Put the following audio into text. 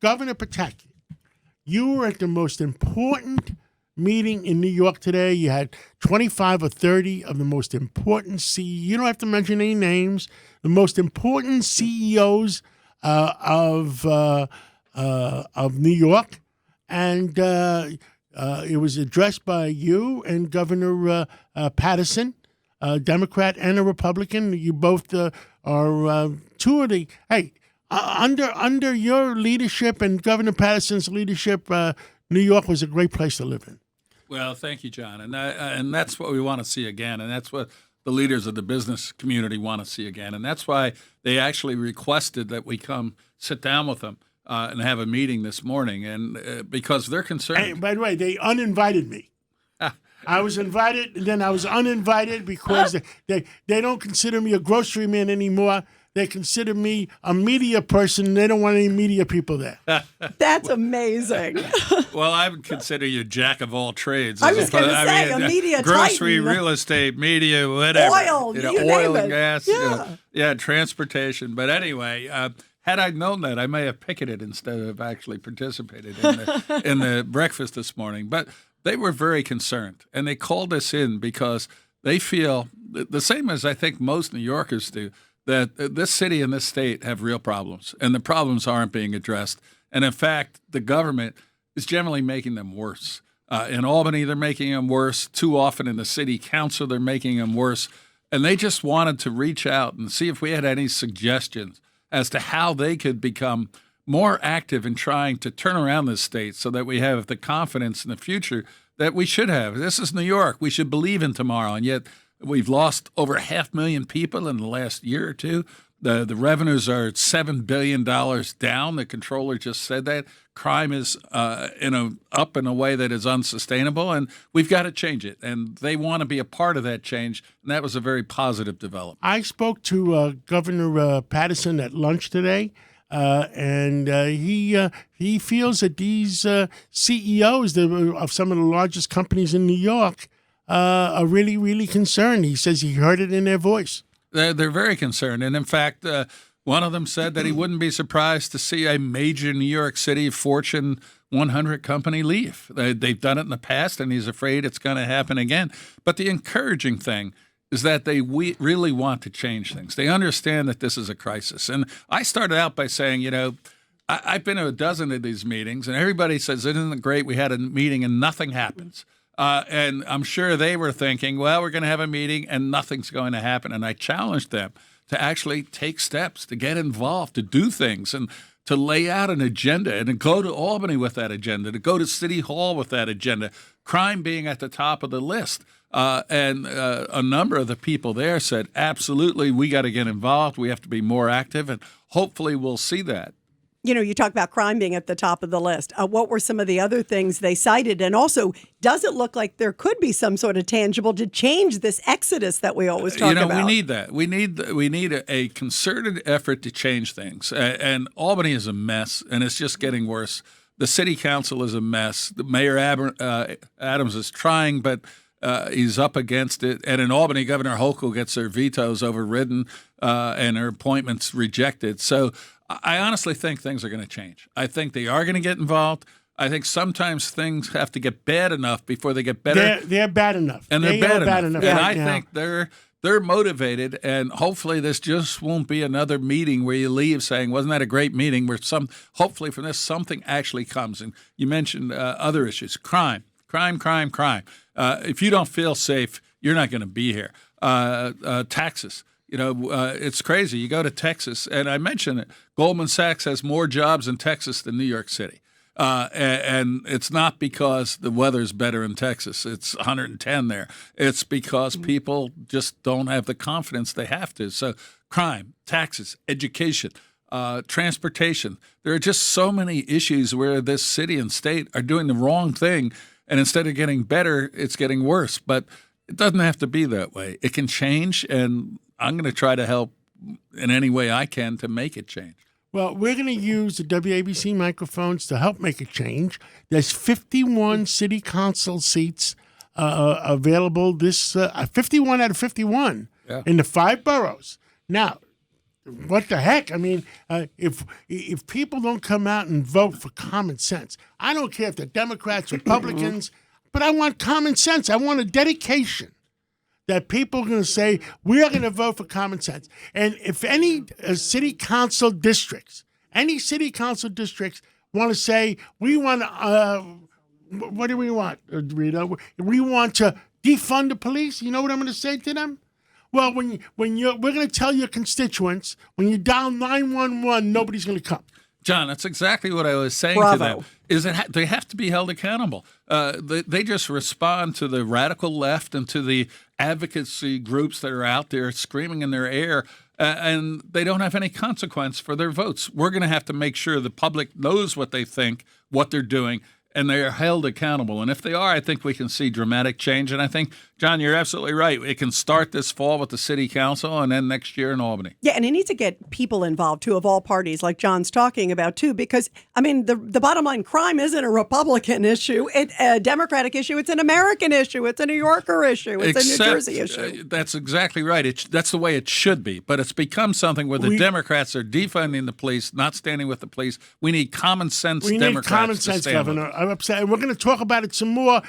Governor Pataki, you were at the most important meeting in New York today. You had 25 or 30 of the most important CEOs. You don't have to mention any names. The most important CEOs of New York, and it was addressed by you and Governor Patterson, a Democrat and a Republican. You both are two of the under your leadership and Governor Patterson's leadership. New York was a great place to live in. Well, thank you, John, and that's what we want to see again, and that's what the leaders of the business community want to see again, and that's why they actually requested that we come sit down with them and have a meeting this morning, and because they're concerned. Hey, by the way, they uninvited me. I was invited, and then I was uninvited because they don't consider me a grocery man anymore. They consider me a media person, and they don't want any media people there. That's amazing. Well, I would consider you jack of all trades. I was going to say, a media grocery, titan. real estate, media, whatever. Oil, oil and gas. Yeah. Transportation. But anyway, had I known that, I may have picketed instead of actually participated in the breakfast this morning. But they were very concerned, and they called us in because they feel the same as I think most New Yorkers do, that this city and this state have real problems, and the problems aren't being addressed. And in fact, the government is generally making them worse. In Albany, they're making them worse. Too often in the city council, they're making them worse. And they just wanted to reach out and see if we had any suggestions as to how they could become more active in trying to turn around this state so that we have the confidence in the future that we should have. This is New York. We should believe in tomorrow. And yet we've lost over 500,000 people in the last year or two. The revenues are $7 billion down. The controller just said that. Crime is up in a way that is unsustainable, and we've got to change it. And they want to be a part of that change, and that was a very positive development. I spoke to Governor Patterson at lunch today, and he feels that these CEOs of some of the largest companies in New York are really, really concerned. He says he heard it in their voice. They're very concerned. And in fact, one of them said that he wouldn't be surprised to see a major New York City Fortune 100 company leave. They've done it in the past, and he's afraid it's going to happen again. But the encouraging thing is that they really want to change things. They understand that this is a crisis. And I started out by saying, I've been to a dozen of these meetings, and everybody says, isn't it great we had a meeting and nothing happens? And I'm sure they were thinking, well, we're going to have a meeting and nothing's going to happen. And I challenged them to actually take steps, to get involved, to do things, and to lay out an agenda, and to go to Albany with that agenda, to go to City Hall with that agenda, crime being at the top of the list. And a number of the people there said, absolutely, we got to get involved. We have to be more active, and hopefully we'll see that. You talk about crime being at the top of the list. What were some of the other things they cited? And also, does it look like there could be some sort of tangible to change this exodus that we always talk about? We need that. We need a concerted effort to change things. And Albany is a mess, and it's just getting worse. The city council is a mess. The Mayor Adams is trying, but he's up against it. And in Albany, Governor Hochul gets her vetoes overridden and her appointments rejected. So I honestly think things are going to change. I think they are going to get involved. I think sometimes things have to get bad enough before they get better. They're bad enough. And they're bad enough. And I now. think they're motivated, and hopefully this just won't be another meeting where you leave saying, wasn't that a great meeting, where hopefully from this something actually comes. And you mentioned other issues, crime. If you don't feel safe, you're not going to be here. Taxes. It's crazy. You go to Texas, and I mentioned it. Goldman Sachs has more jobs in Texas than New York City. And it's not because the weather's better in Texas. It's 110 there. It's because people just don't have the confidence they have to. So crime, taxes, education, transportation. There are just so many issues where this city and state are doing the wrong thing. And instead of getting better, it's getting worse. But it doesn't have to be that way. It can change, and I'm going to try to help in any way I can to make it change. Well, we're going to use the WABC microphones to help make a change. There's 51 city council seats available. 51 out of 51 in the 5 boroughs. Now, what the heck? I mean, if people don't come out and vote for common sense, I don't care if they're Democrats, Republicans, but I want common sense. I want a dedication that people are going to say, we are going to vote for common sense. And if any city council districts want to say, we want, what do we want, Rita? We want to defund the police. You know what I'm going to say to them? Well, we're going to tell your constituents, when you dial 911, nobody's going to come. John, that's exactly what I was saying to them. Is they have to be held accountable. They just respond to the radical left and to the advocacy groups that are out there screaming in their ear, and they don't have any consequence for their votes. We're going to have to make sure the public knows what they think, what they're doing, and they are held accountable. And if they are, I think we can see dramatic change. And I think, John, you're absolutely right. It can start this fall with the city council and then next year in Albany. Yeah, and it needs to get people involved, too, of all parties, like John's talking about, too, because, I mean, the bottom line, crime isn't a Republican issue. It's a Democratic issue. It's an American issue. It's a New Yorker issue. It's a New Jersey issue. That's exactly right. That's the way it should be. But it's become something where the Democrats are defunding the police, not standing with the police. We need common sense Democrats. We need common sense, Governor. I'm upset. And we're going to talk about it some more